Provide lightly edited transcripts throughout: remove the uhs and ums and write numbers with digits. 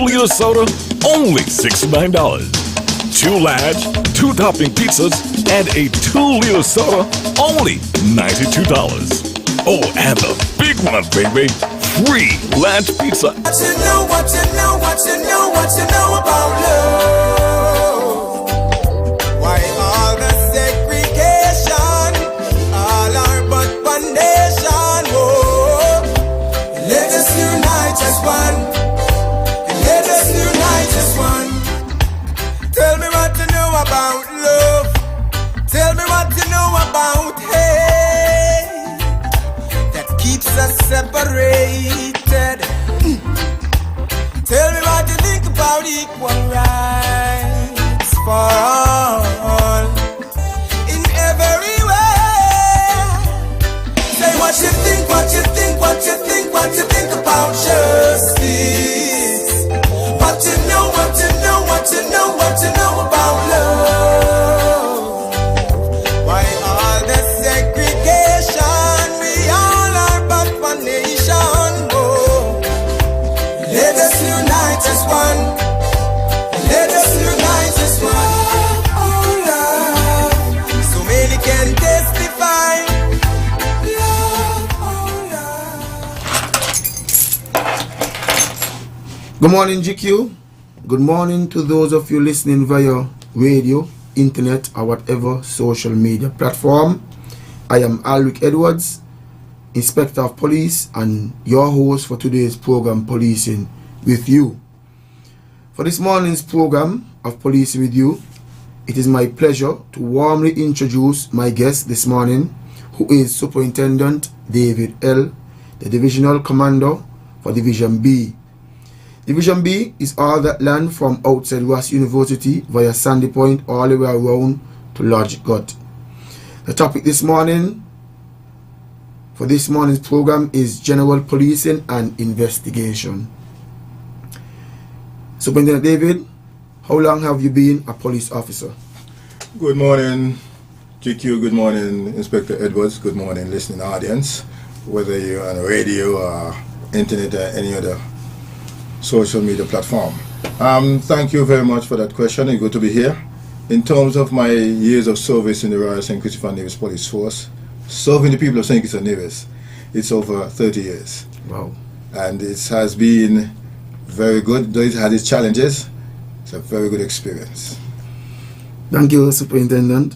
2-liter soda, only $69. 2 large, 2 topping pizzas, and a 2-liter soda, only $92. Oh, and the big one, baby, free large pizza. What you know, what you know, what you know, what you know about love? Why all the segregation, all are but one nation. Oh, let us unite as one. Let us unite as one. Tell me what you know about love. Tell me what you know about hate that keeps us separated. Tell me what you think about equal rights for all in every way. Say what you think, what you think, what you think, what you think about justice. What you know, what you know, what you know, what you know about love. Why all the segregation? We all are but one nation. Oh, let us unite as one. Let us unite as one. Oh, love. So many can testify. Love, oh, love. Good morning, GQ. Good morning to those of you listening via radio, internet, or whatever social media platform. I am Alric Edwards, Inspector of Police, and your host for today's program, Policing with You. For this morning's program of Policing with You, it is my pleasure to warmly introduce my guest this morning, who is Superintendent David L., the Divisional Commander for Division B. Division B is all that land from outside Ross University via Sandy Point all the way around to Lodge Gut. The topic this morning for this morning's program is General Policing and Investigation. Superintendent David, how long have you been a police officer? Good morning, GQ. Good morning, Inspector Edwards. Good morning, listening audience. Whether you're on radio or internet or any other social media platform. Thank you very much for that question. It's good to be here. In terms of my years of service in the Royal St. Christopher and Nevis Police Force, serving the people of St. Christopher and Nevis, it's over 30 years. Wow. And it has been very good. Though it had its challenges, it's a very good experience. Thank you, Superintendent.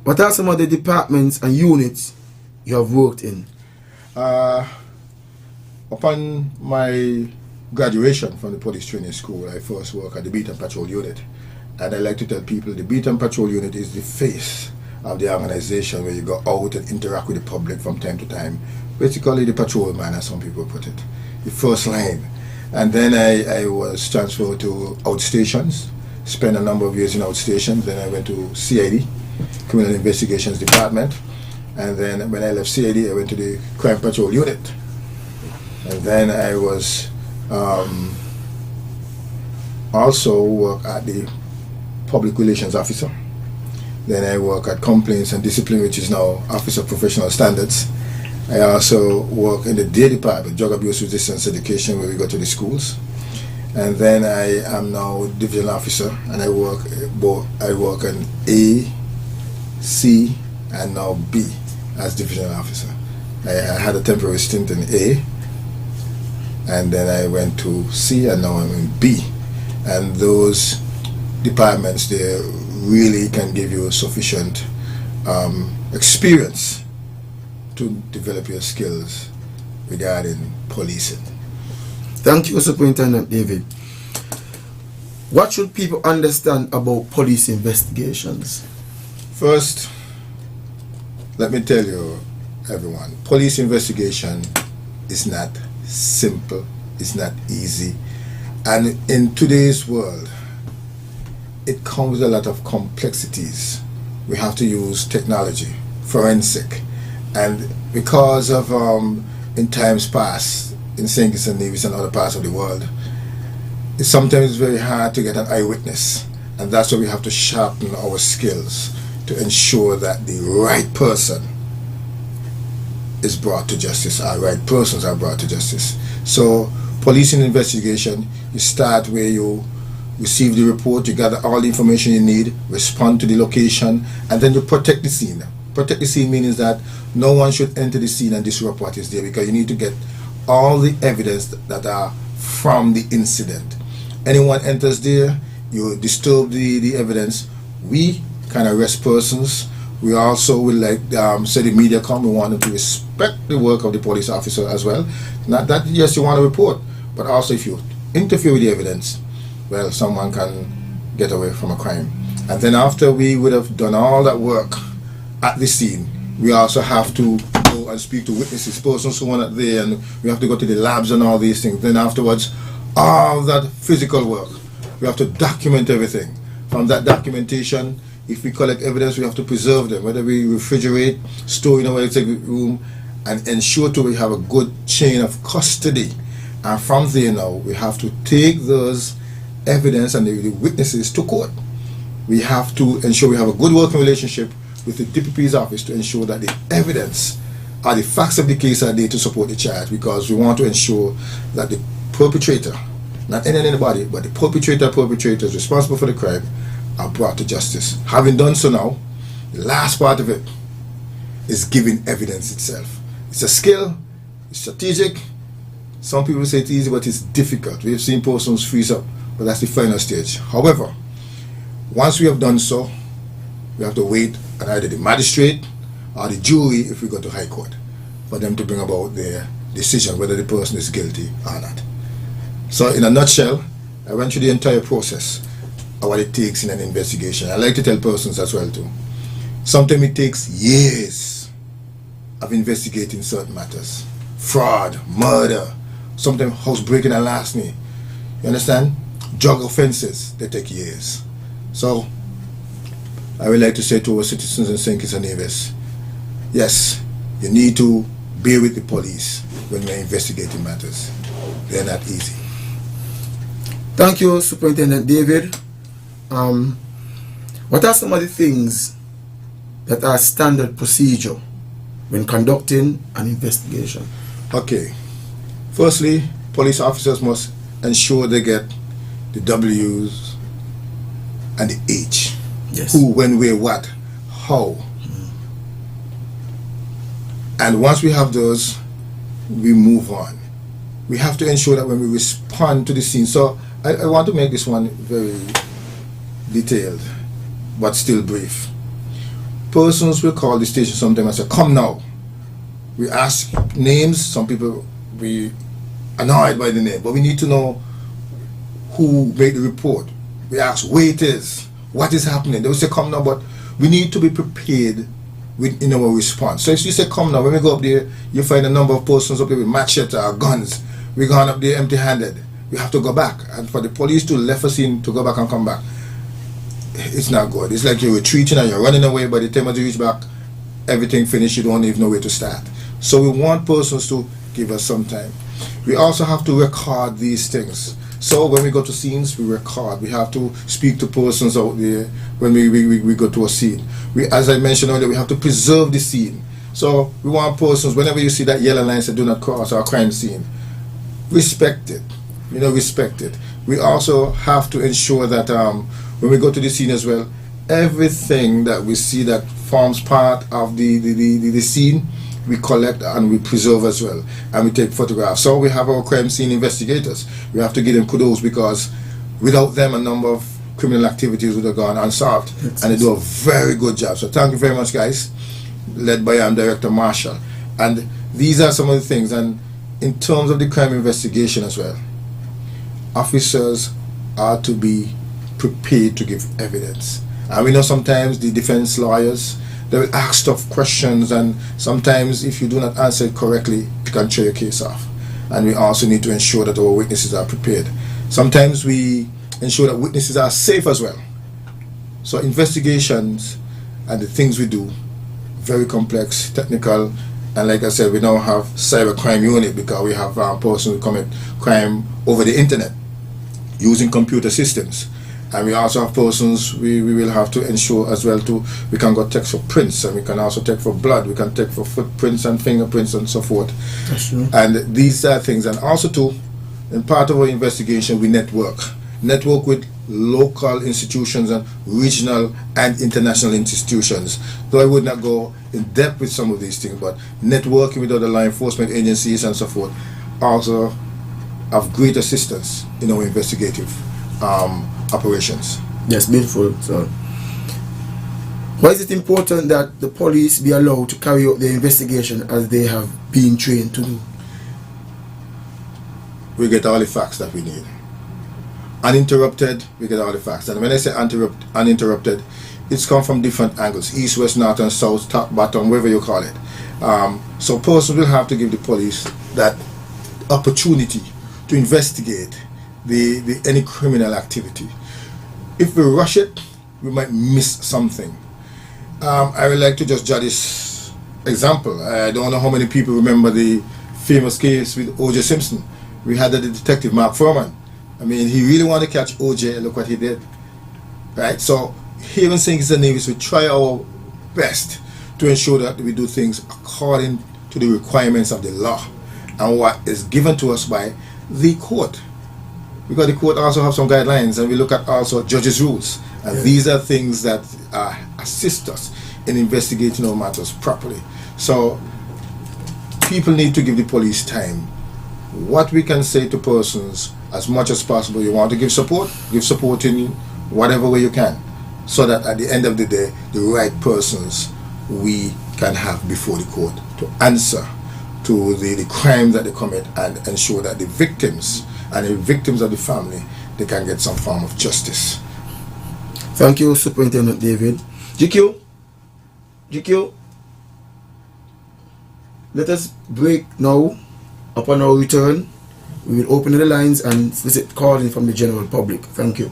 What are some of the departments and units you have worked in? Upon my graduation from the police training school, I first worked at the Beat and Patrol Unit. And I like to tell people the Beat and Patrol Unit is the face of the organization where you go out and interact with the public from time to time. Basically the patrolman, as some people put it. The first line. And then I was transferred to outstations, spent a number of years in outstations. Then I went to CID, Criminal Investigations Department. And then when I left CID, I went to the Crime Patrol Unit. And then I was also work at the Public Relations Officer. Then I work at Complaints and Discipline, which is now Office of Professional Standards. I also work in the Day Department, Drug Abuse Resistance Education, where we go to the schools. And then I am now Division Officer, and I work in A, C, and now B as Division Officer. I had a temporary stint in A, and then I went to C, and now I'm in B. And those departments, they really can give you sufficient experience to develop your skills regarding policing. Thank you, Superintendent David. What should people understand about police investigations? First, let me tell you, everyone, police investigation is not simple, it's not easy, and in today's world it comes with a lot of complexities. We have to use technology, forensic, and because of in times past in St. Kitts and Nevis and other parts of the world, it's sometimes very hard to get an eyewitness, and that's why we have to sharpen our skills to ensure that the right person is brought to justice, our right persons are brought to justice. So policing investigation, you start where you receive the report, you gather all the information you need, respond to the location, and then you protect the scene. Protect the scene means that no one should enter the scene and disrupt what is there, because you need to get all the evidence that are from the incident. Anyone enters there, you disturb the evidence, we can arrest persons. We also will, like say the media come, we want them to respect the work of the police officer as well. Not that, yes, you want to report, but also if you interfere with the evidence, well, someone can get away from a crime. And then after we would have done all that work at the scene, we also have to go and speak to witnesses, persons who are not there, and we have to go to the labs and all these things. Then afterwards, all that physical work, we have to document everything. From that documentation, if we collect evidence, we have to preserve them, whether we refrigerate, store in our executive room, and ensure to we have a good chain of custody. And from there now, we have to take those evidence and the witnesses to court. We have to ensure we have a good working relationship with the DPP's office to ensure that the evidence or the facts of the case are there to support the charge, because we want to ensure that the perpetrator, not anybody, but the perpetrators responsible for the crime are brought to justice. Having done so now, the last part of it is giving evidence itself. It's a skill, it's strategic. Some people say it's easy, but it's difficult. We've seen persons freeze up, but that's the final stage. However, once we have done so, we have to wait on either the magistrate or the jury, if we go to high court, for them to bring about their decision whether the person is guilty or not. So in a nutshell, I went through the entire process of what it takes in an investigation. I like to tell persons as well too, sometimes it takes years of investigating certain matters. Fraud, murder, sometimes housebreaking and larceny. You understand? Drug offenses, they take years. So I would like to say to our citizens in St. Kitts and Nevis, yes, you need to bear with the police when you're investigating matters. They're not easy. Thank you, Superintendent David. What are some of the things that are standard procedure when conducting an investigation? Okay. Firstly, police officers must ensure they get the W's and the H. Yes. Who, when, where, what, how. And once we have those, we move on. We have to ensure that when we respond to the scene, so I want to make this one very detailed, but still brief. Persons will call the station sometime and say, come now. We ask names, some people be annoyed by the name, but we need to know who made the report. We ask waiters, what is happening? They will say come now, but we need to be prepared in our response. So if you say come now, when we go up there, you find a number of persons up there with machete or guns. We're going up there empty-handed. We have to go back. And for the police to left us in to go back and come back, it's not good. It's like you're retreating and you're running away. By the time you reach back, everything finished, you don't even know where to start. So we want persons to give us some time. We also have to record these things. So when we go to scenes, we record. We have to speak to persons out there when we go to a scene. As I mentioned earlier, we have to preserve the scene. So we want persons, whenever you see that yellow line say do not cross our crime scene, respect it. Respect it. We also have to ensure that when we go to the scene as well, everything that we see that forms part of the scene, we collect and we preserve as well, and we take photographs. So we have our crime scene investigators. We have to give them kudos, because without them a number of criminal activities would have gone unsolved. And they do a very good job. So thank you very much, guys, led by Director Marshall. And these are some of the things. And in terms of the crime investigation as well, officers are to be prepared to give evidence. And we know sometimes the defense lawyers, they will ask tough questions, and sometimes if you do not answer it correctly, you can throw your case off. And we also need to ensure that our witnesses are prepared. Sometimes we ensure that witnesses are safe as well. So investigations and the things we do, very complex, technical, and like I said, we now have cyber crime unit, because we have persons who commit crime over the internet using computer systems. And we also have persons we will have to ensure as well too. We can go check for prints, and we can also check for blood. We can check for footprints and fingerprints and so forth. That's true. And these are things. And also too, In part of our investigation, we network with local institutions and regional and international institutions. Though I would not go in depth with some of these things, but networking with other law enforcement agencies and so forth also have great assistance in our investigative operations. Yes, beautiful. So, why is it important that the police be allowed to carry out their investigation as they have been trained to do? We get all the facts that we need. Uninterrupted, we get all the facts. And when I say uninterrupted, it's come from different angles, east, west, north and south, top, bottom, whatever you call it. So persons will have to give the police that opportunity to investigate any criminal activity. If we rush it, we might miss something. I would like to just judge this example. I don't know how many people remember the famous case with O.J. Simpson. We had the detective Mark Furman. I mean, he really wanted to catch O.J. and look what he did. Right? So, here in St. Kitts and Nevis, we try our best to ensure that we do things according to the requirements of the law and what is given to us by the court. Because the court also have some guidelines, and we look at also judges' rules. And these are things that assist us in investigating our matters properly. So, people need to give the police time. What we can say to persons, as much as possible, you want to give support in whatever way you can, so that at the end of the day, the right persons we can have before the court to answer to the crime that they commit and ensure that the victims and the victims of the family, they can get some form of justice. Thank you, Superintendent David. GQ, let us break now. Upon our return, we will open the lines and solicit calling from the general public. Thank you.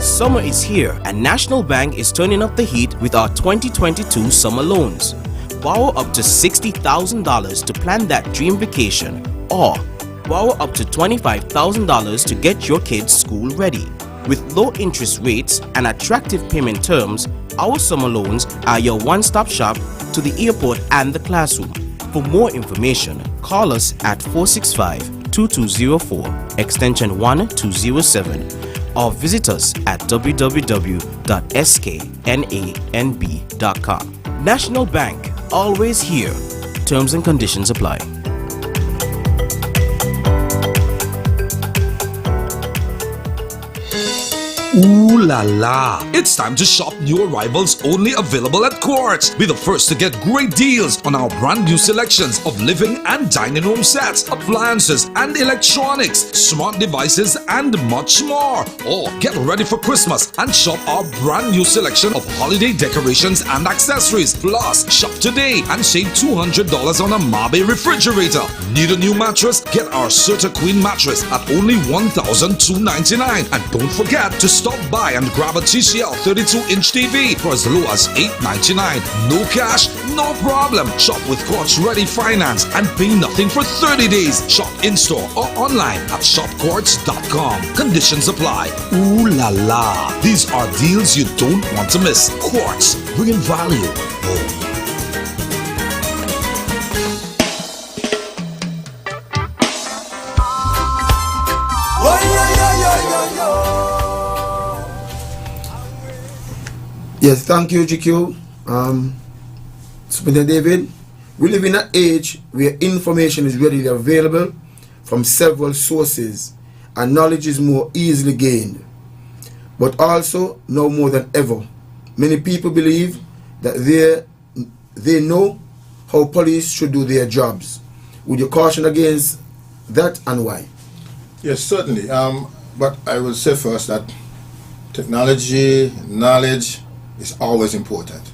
Summer is here and National Bank is turning up the heat with our 2022 summer loans. Borrow up to $60,000 to plan that dream vacation, or borrow up to $25,000 to get your kids school ready. With low interest rates and attractive payment terms, our summer loans are your one-stop shop to the airport and the classroom. For more information, call us at 465-2204 extension 1207 or visit us at www.sknanb.com. National Bank, always here. Terms and conditions apply. Ooh la la! It's time to shop new arrivals only available at Quartz. Be the first to get great deals on our brand new selections of living and dining room sets, appliances and electronics, smart devices and much more. Or get ready for Christmas and shop our brand new selection of holiday decorations and accessories. Plus, shop today and save $200 on a Mabe refrigerator. Need a new mattress? Get our Serta Queen mattress at only $1,299. And don't forget to stop by and grab a TCL 32-inch TV for as low as $899. No cash? No problem. Shop with Quartz Ready Finance and pay nothing for 30 days. Shop in-store or online at shopquartz.com. Conditions apply. Ooh la la. These are deals you don't want to miss. Quartz, bringing value home. Yes, thank you, GQ. Superintendent David, we live in an age where information is readily available from several sources and knowledge is more easily gained. But also, now more than ever, many people believe that they know how police should do their jobs. Would you caution against that and why? Yes, certainly. But I will say first that technology, knowledge is always important.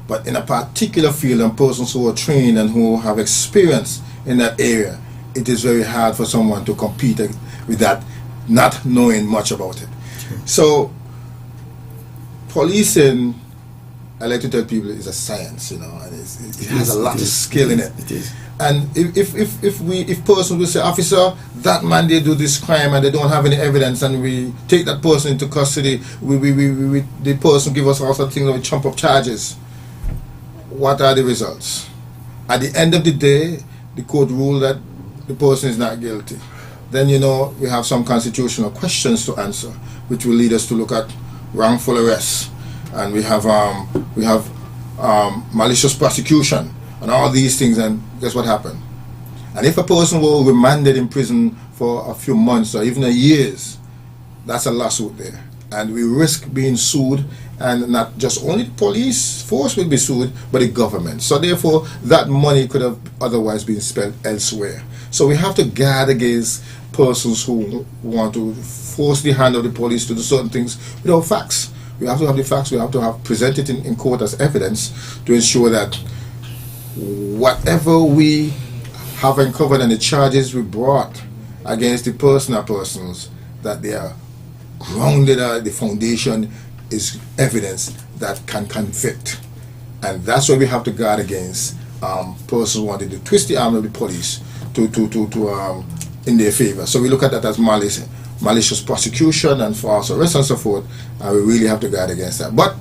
But in a particular field, and persons who are trained and who have experience in that area, it is very hard for someone to compete with that, not knowing much about it. So, policing, I like to tell people, is a science, and it has a lot of skill in it. It is. And if person will say, officer, that man they do this crime and they don't have any evidence, and we take that person into custody, the person give us all sorts of things, we chump up charges. What are the results? At the end of the day, the court ruled that the person is not guilty. Then we have some constitutional questions to answer, which will lead us to look at wrongful arrest, and we have malicious prosecution, and all these things. And guess what happened? And if a person were remanded in prison for a few months or even years, that's a lawsuit there, and we risk being sued, and not just only the police force will be sued, but the government. So therefore, that money could have otherwise been spent elsewhere. So we have to guard against persons who want to force the hand of the police to do certain things without facts. We have to have the facts. We have to have present it in court as evidence to ensure that whatever we have uncovered and the charges we brought against the person or persons, that they are grounded at the foundation is evidence that can convict. And that's what we have to guard against persons wanting to twist the arm of the police to in their favor. So we look at that as malicious prosecution and false arrest and so forth, and we really have to guard against that. But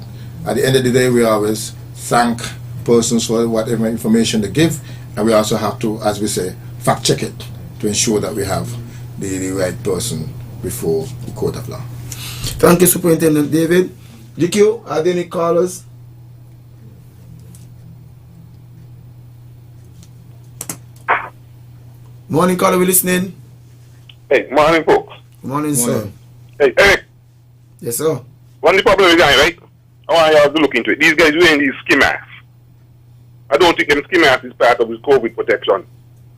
at the end of the day, we always thank persons for whatever information they give, and we also have to, as we say, fact check it to ensure that we have the right person before the court of law. Thank you, Superintendent David. GQ, are there any callers? Morning, caller, we listening? Hey, morning, folks. Morning, sir. Hey, Eric. Yes, sir. One of the problem is, right? I want y'all to look into it. These guys wearing these ski masks. I don't think them ski masks is part of this COVID protection.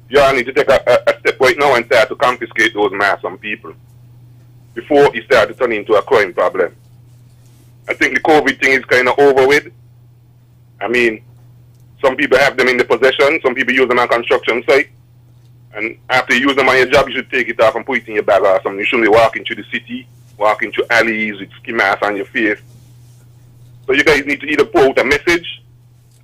Y'all need to take a step right now and start to confiscate those masks from people before it starts to turn into a crime problem. I think the COVID thing is kind of over with. I mean, some people have them in the possession, some people use them on construction site, and after you use them on your job, you should take it off and put it in your bag or something. You shouldn't be walking through the city, walking through alleys with ski masks on your face. So you guys need to either put out a message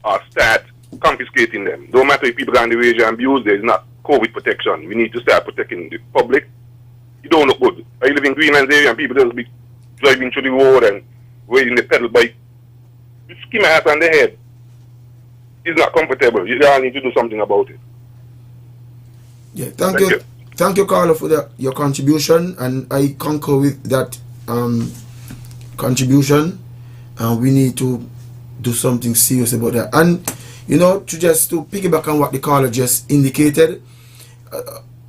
or start confiscating them. Don't matter if people are on the wage and abuse, there's not COVID protection. We need to start protecting the public. You don't look good. I live in Greenlands area and people just be driving through the road and riding the pedal bike with ski mask on their head. It's not comfortable. You all need to do something about it. Yeah, thank you. Thank you, Carlo, for your contribution, and I concur with that contribution. And we need to do something serious about that. And to piggyback on what the caller just indicated,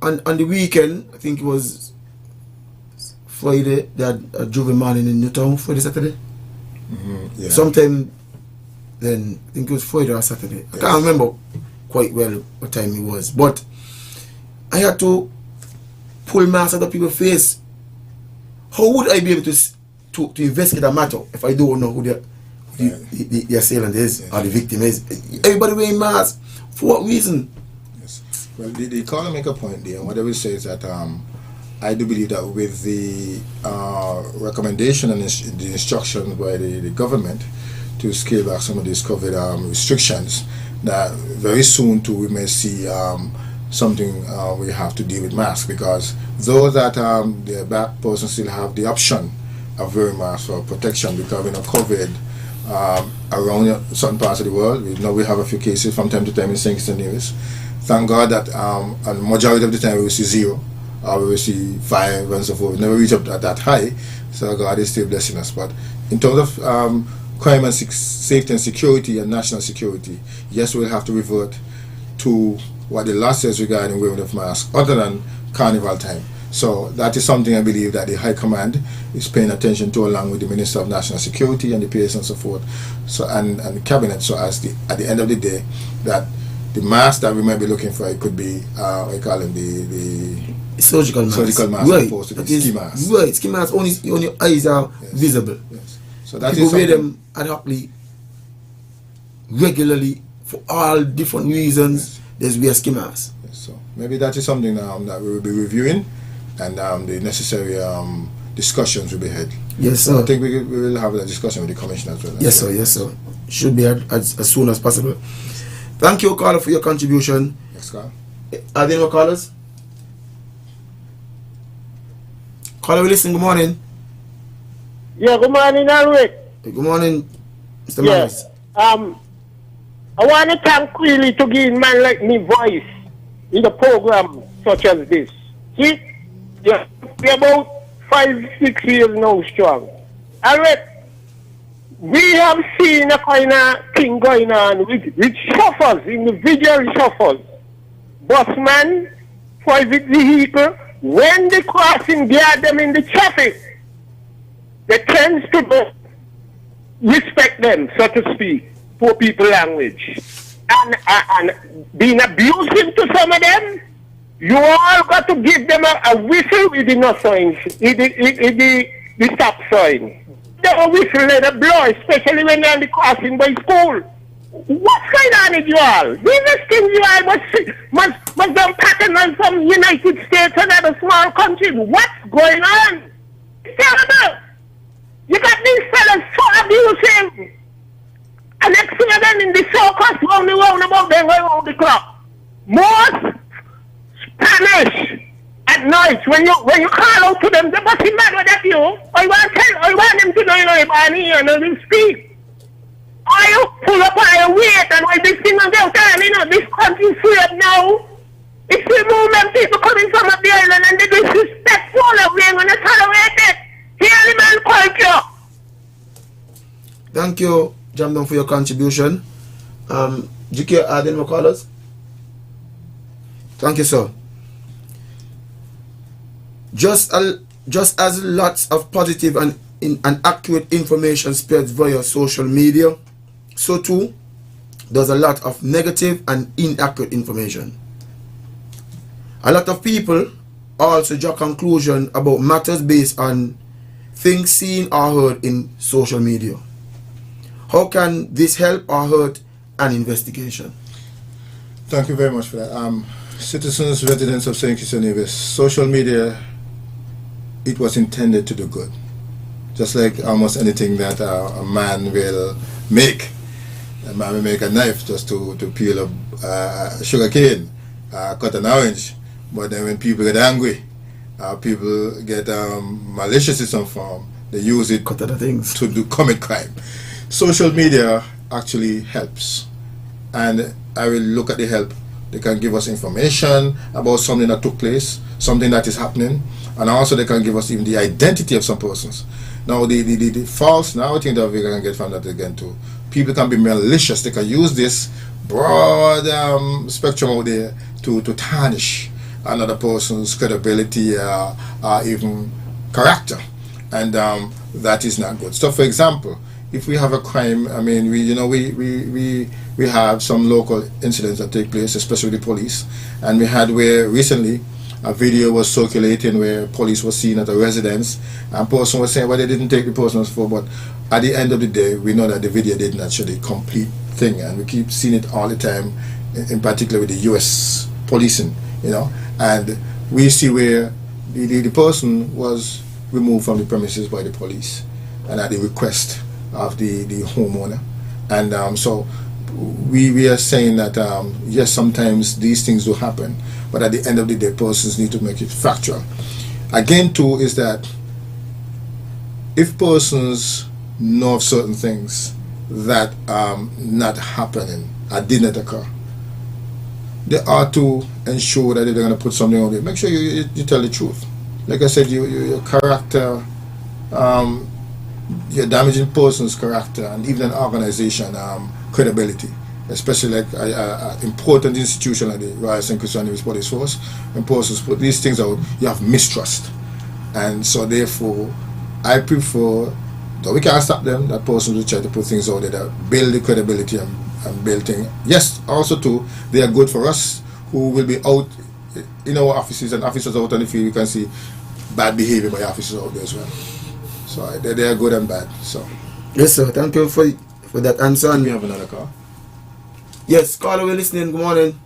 on the weekend, I think it was Friday, they had a juvenile man in Newtown. Friday, Saturday. Yeah. Sometime then, I think it was Friday or Saturday. I can't remember quite well what time it was, but I had to pull masks out of people's face. How would I be able to investigate a matter if I don't know who the assailant is or the victim is? Everybody wearing masks. For what reason? Yes. Well, the caller make a point there, and what I will say is that I do believe that with the recommendation and the instructions by the government to scale back some of these COVID restrictions, that very soon too we may see something we have to deal with masks, because though that the black person still have the option of wearing masks for protection, because COVID around certain parts of the world, we know we have a few cases from time to time in St. Kitts Nevis. Thank God that a majority of the time we will see 0 or we will see 5 and so forth. We never reach up at that high, so God is still blessing us. But in terms of crime and safety and security and national security, yes, we'll have to revert to what the law says regarding wearing of masks, other than carnival time. So that is something I believe that the High Command is paying attention to, along with the Minister of National Security and the PS and so forth, so and the Cabinet. So as at the end of the day, that the mask that we might be looking for, it could be we call them the surgical mask, right, opposed to the ski mask. Right, ski mask only your eyes are visible. Yes. So that people is wear them ad hocly, regularly, for all different reasons. There's wear ski mask. Yes, so maybe that is something that we will be reviewing, and the necessary discussions will be had. Yes, sir. So I think we will have a discussion with the Commissioner as well. Yes, sir. Yes, sir. Should be as soon as possible. Thank you, Carla, for your contribution. Next call. Are there no callers? Caller, we listen. Good morning. Yeah, good morning, Alric. Good morning, Mr. Yes. Maris. I want to thank really to give man like me voice in the program such as this. See, yeah, we're about 5-6 years now strong. Alright, we have seen a kind of thing going on with chauffeurs, individual chauffeurs, busman, private vehicle. When they crossing guard them in the traffic, they tend to respect them, so to speak, poor people language. And being abusive to some of them, you all got to give them a whistle with the no sign, the stop sign. They whistle let it blow, especially when they're on the crossing by school. What's going on with you all? These things you all must be pattern on some United States and other small countries. What's going on? It's terrible. You got these fellas so abusive. And next thing again in the circus round about them around the clock. Most Spanish at night when you call out to them, they must be mad with you. I want them to know and they speak. I pull up I wait and when this thing goes down, this country is free up now. It's the movement people coming from up the island and they disrespectful and we're gonna tolerate it. Hear the man culture. Thank you, Jamdon, for your contribution. GK, are there more callers? Thank you, sir. Just as lots of positive and accurate information spreads via social media, so too does a lot of negative and inaccurate information. A lot of people also draw conclusions about matters based on things seen or heard in social media. How can this help or hurt an investigation? Thank you very much for that. Citizens, residents of St. Kitts and Nevis, social media, it was intended to do good. Just like almost anything that a man will make. A man will make a knife just to peel a sugar cane, cut an orange. But then when people get angry, people get malicious in some form, they use it Cut other things to commit crime. Social media actually helps. And I will look at the help. They can give us information about something that took place, something that is happening, and also they can give us even the identity of some persons. Now the false narrative that we can get from that again too. People can be malicious. They can use this broad spectrum out there to tarnish another person's credibility or even character, and that is not good. So, for example, if we have a crime, I mean, we have some local incidents that take place, especially with the police, and we had where recently a video was circulating where police was seen at a residence, and person was saying, well, they didn't take the person's phone, but at the end of the day, we know that the video did not show the complete thing, and we keep seeing it all the time, in particular with the U.S. policing, and we see where the person was removed from the premises by the police, and at the request of the homeowner, and so we are saying that yes, sometimes these things do happen, but at the end of the day, persons need to make it factual. Again, too, is that if persons know of certain things that not happening or did not occur, they ought to ensure that if they're going to put something on there, make sure you tell the truth. Like I said, your character, you're damaging person's character and even an organization credibility, especially like an important institution like the Royal St. Kitts and Nevis Police Force. When persons put these things out, you have mistrust, and so therefore I prefer, though we can't stop them, that persons will try to put things out there that build the credibility and build things. Yes, also too, they are good for us who will be out in our offices, and officers out on the field, you can see bad behavior by officers out there as well. So they are good and bad. So yes, sir. Thank you for that answer. And we have another call. Yes, caller, we're listening. Good morning.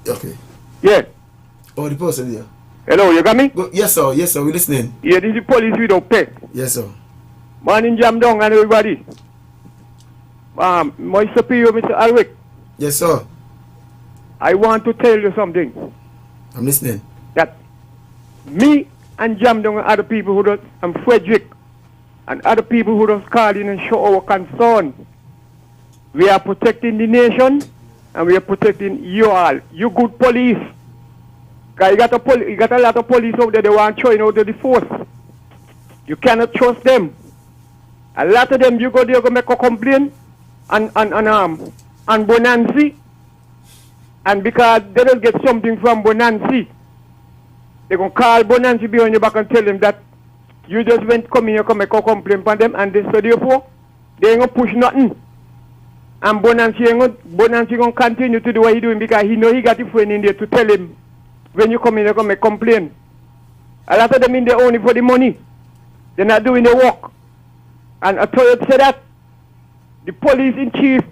Okay. Yes. Oh, the person there. Hello, you got me? Yes, sir. Yes, sir. We're listening. Yeah, this is the police without pay. Yes, sir. Morning, Jam Dong and everybody. My superior, Mr. Alwick, Yes, sir. I want to tell you something. I'm listening. That me and Jam Dong and other people who does, and Frederick, and other people who does call in and show our concern, we are protecting the nation and we are protecting you all. You good police. Cause you got a lot of police out there that want to join out of the force. You cannot trust them. A lot of them, you go there, go make a complaint and Bonanzi. And because they don't get something from Bonanzi, they're going to call Bonanzi behind your back and tell them that you just went come here, come make a complaint on them, and so therefore, they ain't going to push nothing. And Bonanzi going to continue to do what he's doing because he know he got a friend in there to tell him, when you come in, you come make complaint. A lot of them in there only for the money. They're not doing the work. And I told you to say that the police in chief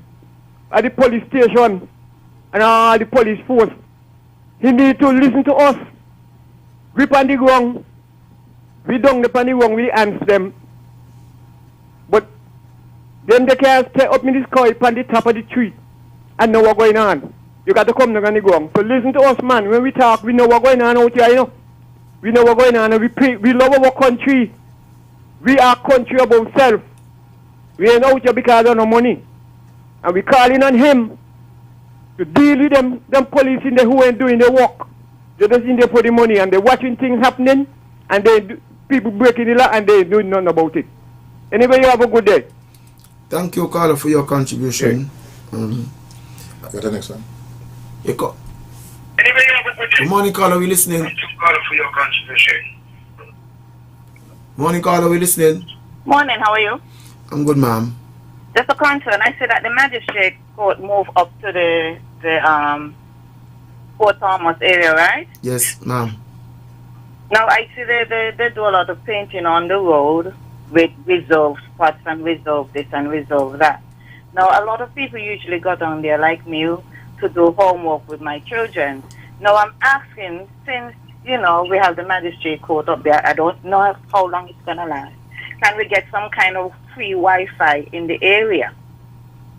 at the police station and all the police force, he need to listen to us. We on the ground. We don't on the ground, we answer them. But then they can't stay up in the sky on the top of the tree and know what's going on. You got to come down on the ground. So listen to us, man. When we talk, we know what's going on out here, you know. We know what's going on and we love our country. We are country of ourselves. We ain't out here because of no money. And we calling on him to deal with them police in there who ain't doing the work. They're just in there for the money and they're watching things happening and people breaking the law and they doing nothing about it. Anyway, you have a good day. Thank you, Carlo, for your contribution. Got the next one. Good morning, Carlo. We listening. Thank you, Carlo, for your contribution. Morning, Carlo. We listening. Morning, how are you? I'm good, ma'am. Just a concern. I said that the magistrate court move up to the Port Thomas area, right? Yes, ma'am. Now I see they do a lot of painting on the road with reserve spots and reserve this and reserve that. Now a lot of people usually go down there like me to do homework with my children. Now I'm asking, since you know we have the magistrate court up there, I don't know how long it's gonna last. Can we get some kind of free Wi-Fi in the area?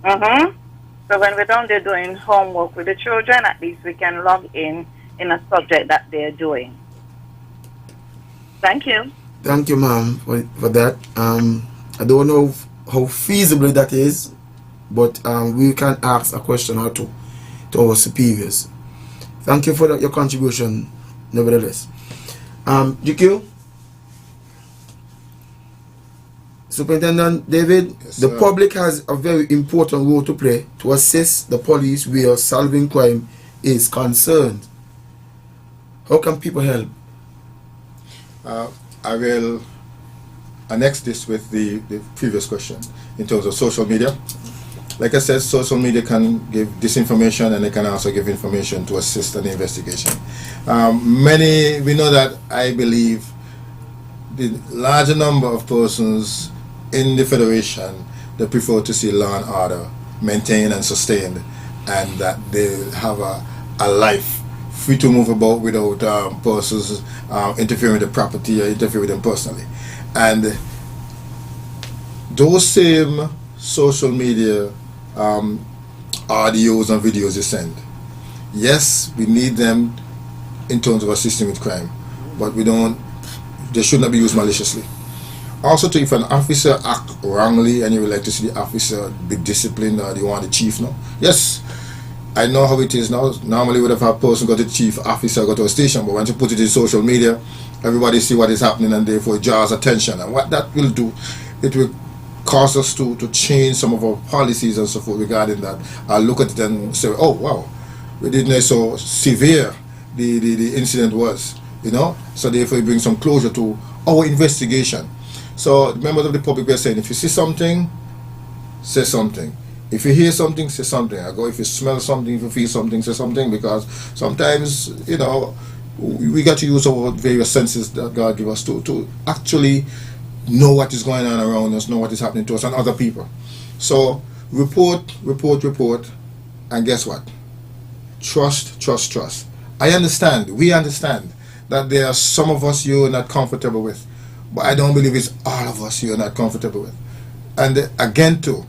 So when we're down there doing homework with the children, at least we can log in a subject that they're doing. Thank you. Thank you, ma'am, for that. I don't know how feasible that is, but we can ask a question or two to our superiors. Thank you for your contribution, nevertheless. GQ? Superintendent David, yes, the public has a very important role to play to assist the police where solving crime is concerned. How can people help? I will annex this with the previous question in terms of social media. Like I said, social media can give disinformation and they can also give information to assist in the investigation. We know that I believe the larger number of persons in the Federation that prefer to see law and order maintained and sustained, and that they have a life free to move about without persons interfering with the property or interfering with them personally. And those same social media audios and videos they send, yes, we need them in terms of assisting with crime, but they should not be used maliciously. Also, if an officer act wrongly and you would like to see the officer be disciplined, or do you want the chief now? Yes, I know how it is now. Normally, we would have a person go to the chief, officer go to a station, but once you put it in social media, everybody see what is happening and therefore it draws attention. And what that will do, it will cause us to change some of our policies and so forth regarding that. I'll look at it and say, oh wow, we didn't know so severe the incident was, you know. So therefore it brings some closure to our investigation. So members of the public were saying, if you see something, say something. If you hear something, say something. If you smell something, if you feel something, say something, because sometimes, you know, we got to use our various senses that God gave us to actually know what is going on around us, know what is happening to us and other people. So report, and guess what? Trust. I understand, we understand that there are some of us you're not comfortable with, but I don't believe it's all of us you're not comfortable with. And again, too,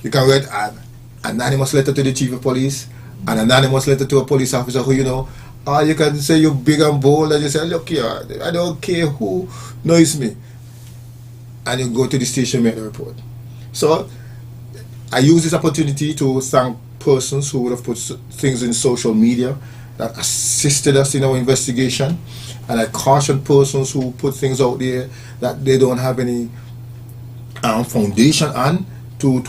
you can write an anonymous letter to the chief of police, an anonymous letter to a police officer who you know, or you can say you're big and bold and you say, look here, I don't care who knows me. And you go to the station, make the report. So I use this opportunity to thank persons who would have put things in social media that assisted us in our investigation, and I caution persons who put things out there that they don't have any foundation on to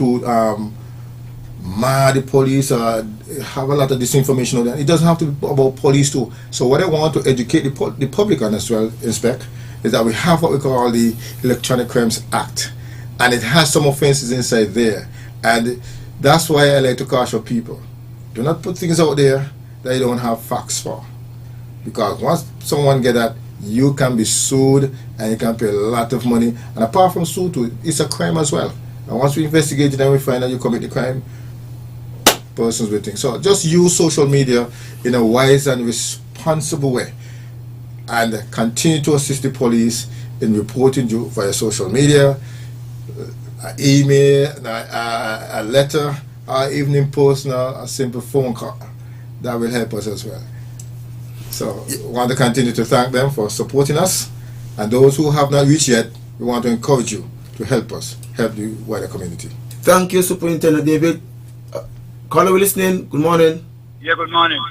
mar the police or have a lot of disinformation on that. It doesn't have to be about police too. So what I want to educate the public on as well, Inspect, is that we have what we call the Electronic Crimes Act, and it has some offenses inside there, and that's why I like to caution people. Do not put things out there that you don't have facts for, because once someone get that, you can be sued and you can pay a lot of money, and apart from sued too, it's a crime as well. And once we investigate it and we find that you commit the crime, persons will think. So just use social media in a wise and responsible way, and continue to assist the police in reporting you via social media, email, a letter, or even in person, a simple phone call. That will help us as well. So we want to continue to thank them for supporting us, and those who have not reached yet, we want to encourage you to help us, help the wider community. Thank you, Superintendent David. Caller, we listening. Good morning. Yeah, good morning.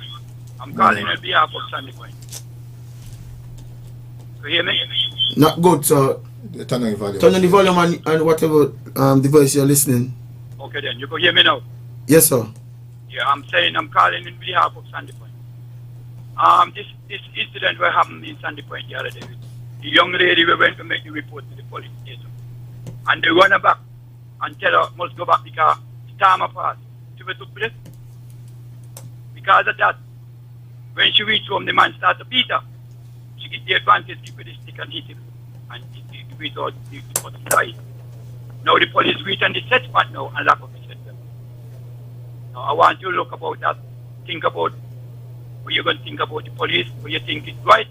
I'm calling on behalf of Sandy Point. You hear me? Not good, sir. Turn on the volume. Turn on the volume and whatever device you're listening. Okay then, you can hear me now? Yes, sir. Yeah, I'm saying I'm calling on behalf of Sandy Point. This incident what happened in Sandy Point the other day. The young lady we went to make the report to the police station, and they run her back and tell her must go back because the time passed. See what took place? Because of that, when she reached home, the man started to beat her. She get the advantage, give her the stick and hit him, and he beat her the side. Now the police reach on the set spot now and lock up the set. Now I want you to look about that, think about what you're going to think about the police, what you think is right.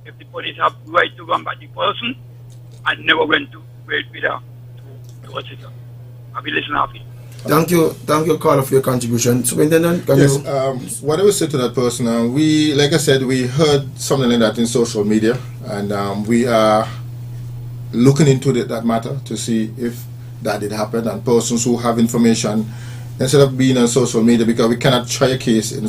If the police have the right to run back the person, and never went to wait with her to assist her. I'll be listening to you. Thank you, caller, for your contribution. Superintendent, can you? What I would say to that person, we, like I said, we heard something like that in social media, and we are looking into that matter to see if that did happen, and persons who have information, instead of being on social media, because we cannot try a case in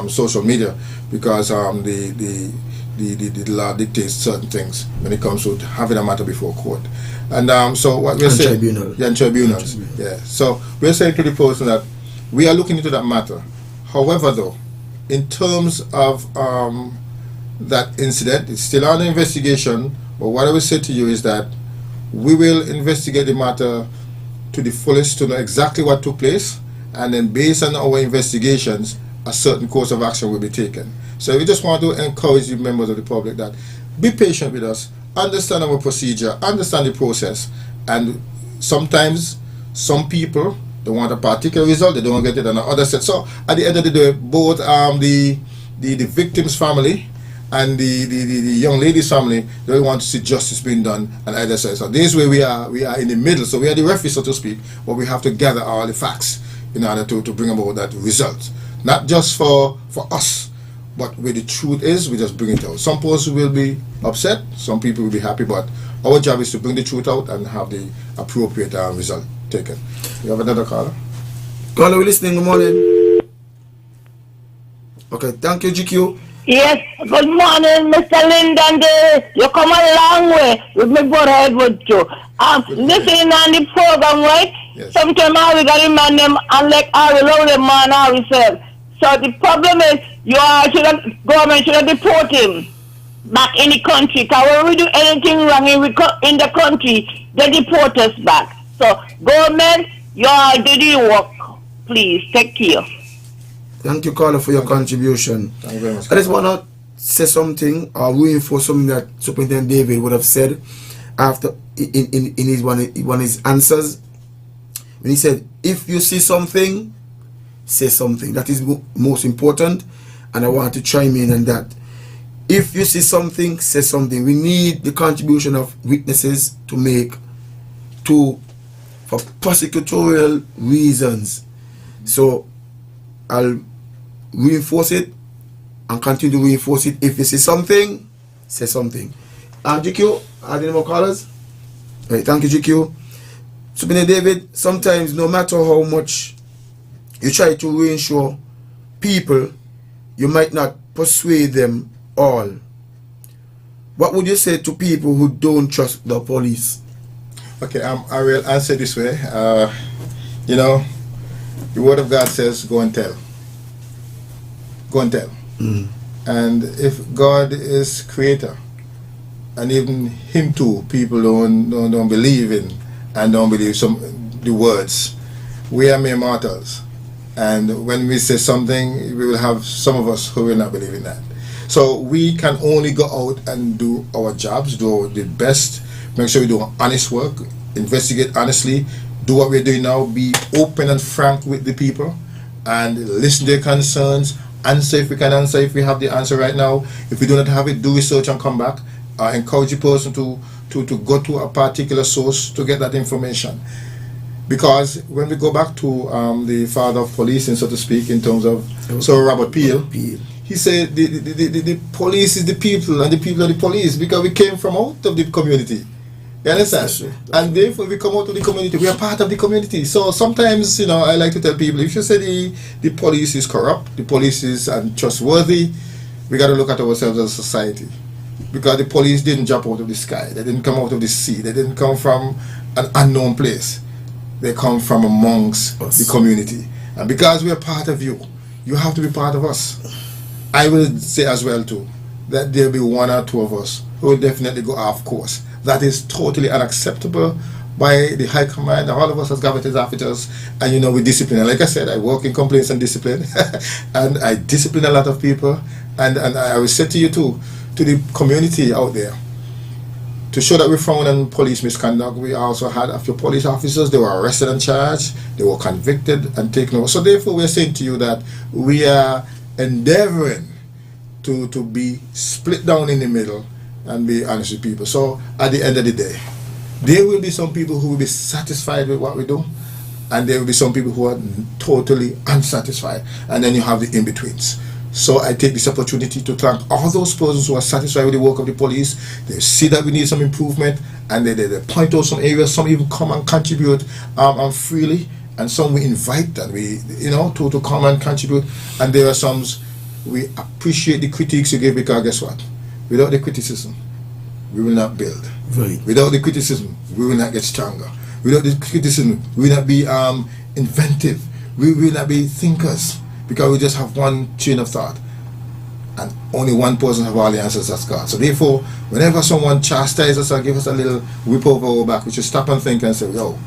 social media, because the law dictates certain things when it comes to having a matter before court. And so what we're saying, tribunals. Yeah. So we're saying to the person that we are looking into that matter. However, though, in terms of that incident, it's still under investigation. But what I will say to you is that we will investigate the matter to the fullest to know exactly what took place, and then based on our investigations, a certain course of action will be taken. So we just want to encourage the members of the public that be patient with us, understand our procedure, understand the process, and sometimes some people they want a particular result, they don't get it on the other side. So at the end of the day, both the victim's family and the young lady's family, they want to see justice being done on either side. So this way we are in the middle, so we are the referee, so to speak, but we have to gather all the facts in order to bring about that result. Not just for us, but where the truth is, we just bring it out. Some persons will be upset, some people will be happy, but our job is to bring the truth out and have the appropriate result taken. You have another caller? Caller, we listening. Good morning. Okay, thank you, GQ. Yes, good morning, Mr. Lyndon. You come a long way with my brother Edward too. Listening on the program, right? Yes. Sometimes I will get him and them and like I will only man ourselves. So the problem is government should deport him back in the country. Because when we do anything wrong in the country, they deport us back. So government, you are doing your work. Please take care. Thank you, caller, for your contribution. Thank you very much. I just want to say something or reinforce something that Superintendent David would have said after in his one of his answers, when he said, if you see something, say something. That is most important, and I want to chime in on that. If you see something, say something. We need the contribution of witnesses to make for prosecutorial reasons. So I'll reinforce it and continue to reinforce it. If you see something, say something. GQ, are there any more callers? Right, thank you, GQ. So, David, sometimes no matter how much you try to reassure people, you might not persuade them all. What would you say to people who don't trust the police? Okay, I will answer this way. You know, the word of God says, go and tell. Go and tell. And if God is creator, and even him too, people don't believe in and don't believe the words. We are mere mortals. And when we say something, we will have some of us who will not believe in that. So we can only go out and do our jobs, do the best, make sure we do honest work, investigate honestly, do what we're doing now, be open and frank with the people, and listen to their concerns, answer if we can answer, if we have the answer right now. If we do not have it, do research and come back. Encourage the person to go to a particular source to get that information. Because when we go back to the father of policing, so to speak, in terms of Sir Robert Peel, he said the police is the people and the people are the police, because we came from out of the community. You understand? And therefore we come out of the community, we are part of the community. So sometimes, you know, I like to tell people, if you say the police is corrupt, the police is untrustworthy, we got to look at ourselves as a society. Because the police didn't jump out of the sky, they didn't come out of the sea, they didn't come from an unknown place. They come from amongst the community. And because we are part of you, you have to be part of us. I will say as well too, that there will be one or two of us who will definitely go off course. That is totally unacceptable by the High Command, all of us as government officers, and you know, we discipline. And like I said, I work in complaints and discipline, and I discipline a lot of people, and I will say to you too, to the community out there, to show that we frown on police misconduct. We also had a few police officers, they were arrested and charged, they were convicted and taken over. So therefore we're saying to you that we are endeavoring to be split down in the middle and be honest with people. So at the end of the day, there will be some people who will be satisfied with what we do, and there will be some people who are totally unsatisfied, and then you have the in-betweens. So I take this opportunity to thank all those persons who are satisfied with the work of the police. They see that we need some improvement, and they point out some areas. Some even come and contribute freely, and some we invite and we, you know, to come and contribute. And there are some we appreciate the critiques you give, because guess what? Without the criticism, we will not build. Right. Without the criticism, we will not get stronger. Without the criticism, we will not be inventive. We will not be thinkers. Because we just have one chain of thought, and only one person have all the answers, that's God. So therefore, whenever someone chastises us or give us a little whip over our back, we should stop and think and say, yo,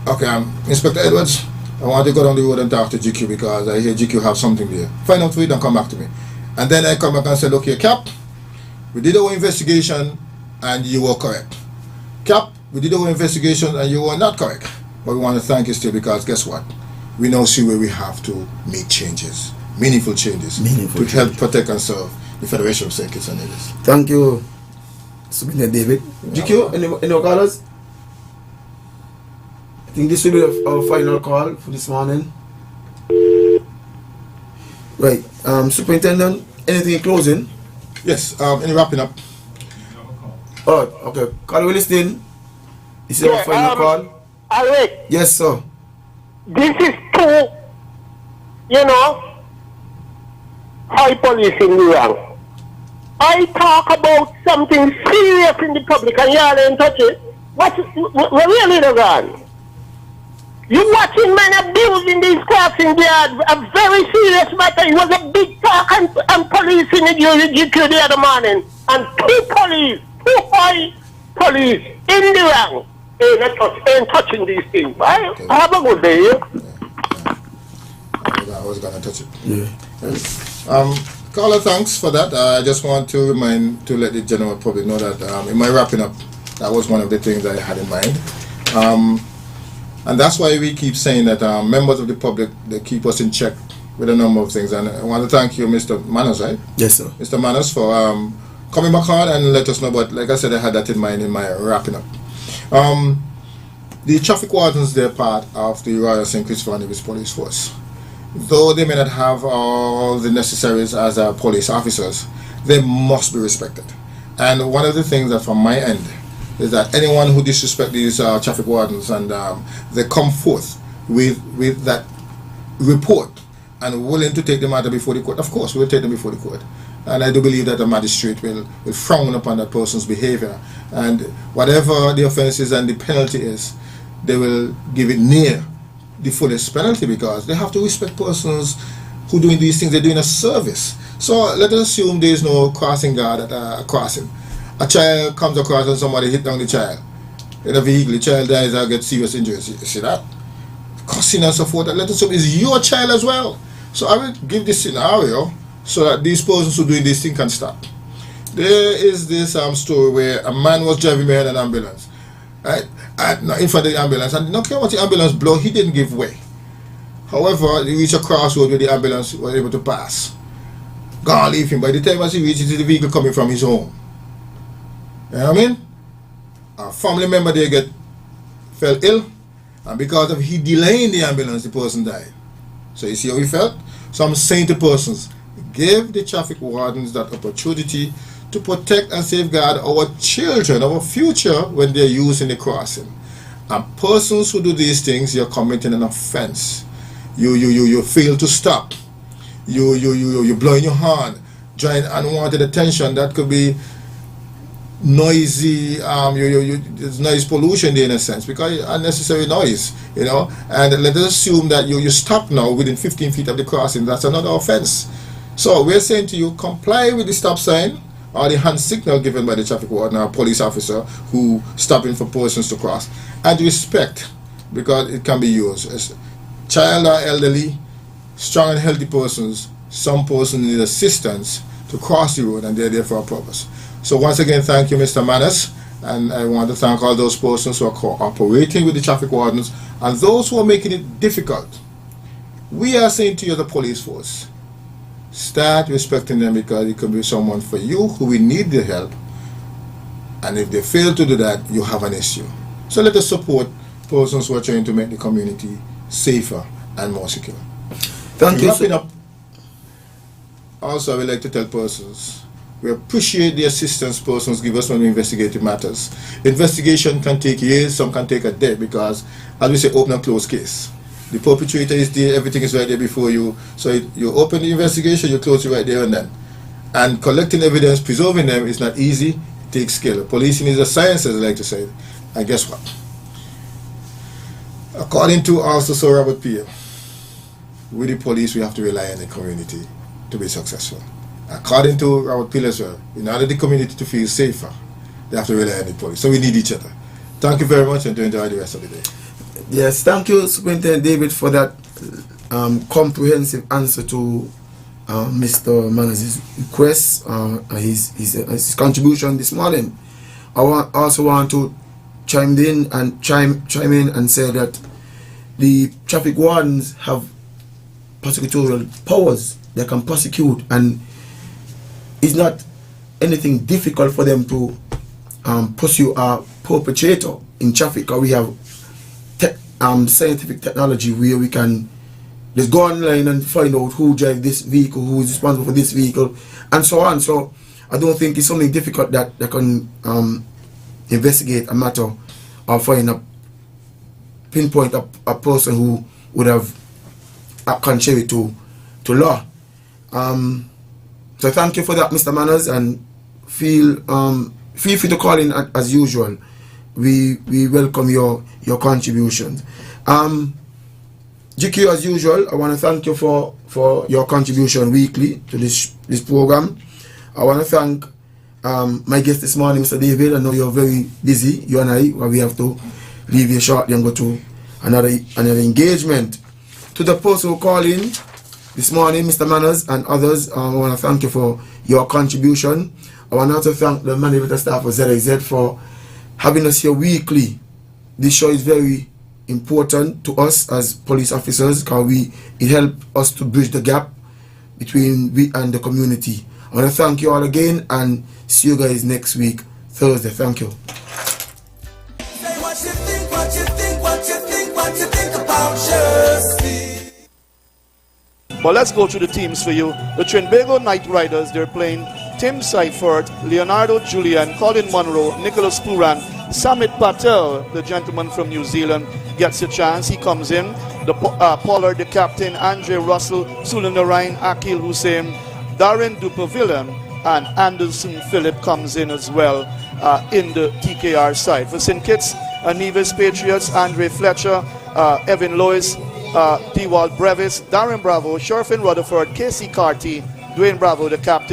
okay, Inspector Edwards, I want to go down the road and talk to GQ, because I hear GQ have something there. Find out for it and come back to me. And then I come back and say, look here, Cap, we did our investigation and you were correct. Cap, we did our investigation and you were not correct. But we want to thank you still, because guess what? We now see where we have to make changes, meaningful changes, to help protect and serve the Federation of St. Kitts and Nevis. Thank you, Subina David. GQ, any more callers? I think this will be our final call for this morning. Right, Superintendent, anything in closing? Yes, any wrapping up? Oh, okay. Call, we listening. This is our final call. Alright. Yes, sir. This is too, you know, high police in the wrong. I talk about something serious in the public and y'all ain't touch it. We're really the wrong. You watching men abusing these crossing guards, a very serious matter. It was a big talk and police in the GQ the other morning. And two high police in the wrong. Ain't touching these things. Right? Have a good day. I was gonna touch it. Yeah. Carla, thanks for that. I just want to let the general public know that in my wrapping up, that was one of the things I had in mind. And that's why we keep saying that members of the public, they keep us in check with a number of things, and I want to thank you, Mr. Manners, right? Yes, sir. Mr. Manners, for coming back on and let us know. But like I said, I had that in mind in my wrapping up. The traffic wardens, they're part of the Royal St. Christopher Nevis Police Force. Though they may not have all the necessaries as police officers, they must be respected. And one of the things that from my end is that anyone who disrespects these traffic wardens and they come forth with that report and willing to take the matter before the court, of course we'll take them before the court. And I do believe that the magistrate will frown upon that person's behavior, and whatever the offense is and the penalty is, they will give it near the fullest penalty, because they have to respect persons who doing these things. They're doing a service. So let us assume there is no crossing guard at a crossing. A child comes across and somebody hit down the child in a vehicle, the child dies or gets serious injuries. You see that? Cussing and so forth. Let us assume it's your child as well. So I will give this scenario so that these persons who doing this thing can stop. There is this story where a man was driving behind an ambulance, right, in front of the ambulance, and not care what the ambulance blow, he didn't give way. However, he reached a crossroad where the ambulance was able to pass. God leave him. By the time as he reaches the vehicle coming from his home, you know what I mean? A family member there fell ill, and because of he delaying the ambulance, the person died. So you see how he felt? So I'm saying to persons, give the traffic wardens that opportunity to protect and safeguard our children, our future, when they're using the crossing. And persons who do these things, you're committing an offense. You fail to stop. You're blowing your horn, drawing unwanted attention. That could be noisy, there's noise pollution there in a sense, because unnecessary noise, you know. And let us assume that you stop now within 15 feet of the crossing. That's another offense. So we're saying to you, comply with the stop sign or the hand signal given by the traffic warden or police officer who stopping for persons to cross, and respect, because it can be used as child or elderly, strong and healthy persons. Some persons need assistance to cross the road, and they're there for a purpose. So once again, thank you, Mr. Manners, and I want to thank all those persons who are cooperating with the traffic wardens and those who are making it difficult. We are saying to you, the police force, start respecting them, because it could be someone for you who will need the help, and if they fail to do that, you have an issue. So let us support persons who are trying to make the community safer and more secure. Thank you. Wrapping up, also I would like to tell persons, we appreciate the assistance persons give us when we investigate matters. Investigation can take years, some can take a day, because as we say, open and close case. The perpetrator is there, everything is right there before you. So you open the investigation, you close it right there and then. And collecting evidence, preserving them is not easy, it takes skill. Policing is a science, as I like to say. And guess what? According to also Sir Robert Peel, with the police we have to rely on the community to be successful. According to Robert Peel as well, in order the community to feel safer, they have to rely on the police. So we need each other. Thank you very much, and enjoy the rest of the day. Yes, thank you, Superintendent David, for that comprehensive answer to Mr. Manners' request, his contribution this morning. I also want to chime in and say that the traffic wardens have prosecutorial powers. They can prosecute, and it's not anything difficult for them to pursue a perpetrator in traffic. Or we have scientific technology where we can just go online and find out who drives this vehicle, who is responsible for this vehicle, and so on. So I don't think it's something difficult that they can investigate a matter or pinpoint a person who would have act contrary to law. So thank you for that, Mr. Manners, and feel free to call in as usual. We welcome your contributions. GQ, as usual, I want to thank you for your contribution weekly to this program. I want to thank my guest this morning, Mr. David. I know you're very busy, you and I, but we have to leave you shortly and go to another engagement. To the person who called in this morning, Mr. Manners and others, I want to thank you for your contribution. I want to thank the management staff of ZXZ for having us here weekly. This show is very important to us as police officers because it helps us to bridge the gap between we and the community. I want to thank you all again and see you guys next week, Thursday. Thank you. Say what you think, what you think, what you think, what you think about Jersey. But let's go through the teams for you. The Trinbago Knight Riders, they're playing Tim Seifert, Leonardo Julian, Colin Monroe, Nicholas Puran, Samit Patel, the gentleman from New Zealand, gets a chance. He comes in. The Pollard, the captain, Andre Russell, Sulanarayan, Akil Hussein, Darren Dupervillen, and Anderson Phillip comes in as well in the TKR side. For St. Kitts, Nevis Patriots, Andre Fletcher, Evan Lois, Dewald Brevis, Darren Bravo, Sherfin Rutherford, Casey Carty, Dwayne Bravo, the captain.